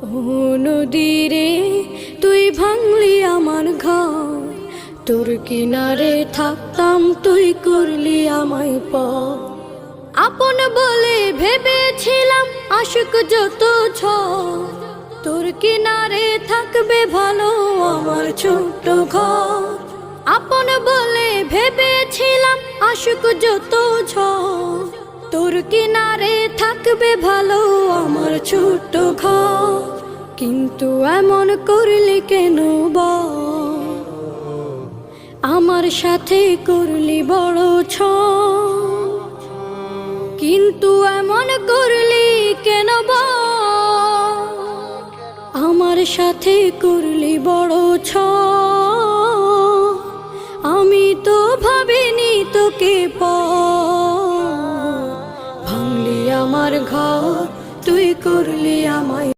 ও নদীরে তুই ভাঙলি আমার ঘর, তোর কিনারে থাকতাম তুই করলি আমায় পর। আপন বলে ভেবেছিলাম আশুক যত ঝড়, তোর কিনারে থাকবে ভালো আমার ছোট্ট ঘর। আপন বলে ভেবেছিলাম আশুক যত ঝড়, তোর কিনারে থাকবে ভালো আমার ছোট্ট ঘর। কিন্তু এমন করলি কেন বল, আমার সাথে করলি বড় ছল। কিন্তু এমন করলি কেন বল, আমার সাথে করলি বড় ছল। আমি তো ভাবিনি তোকে পর, ভাঙলি আমার ঘর তুই করলি আমায়।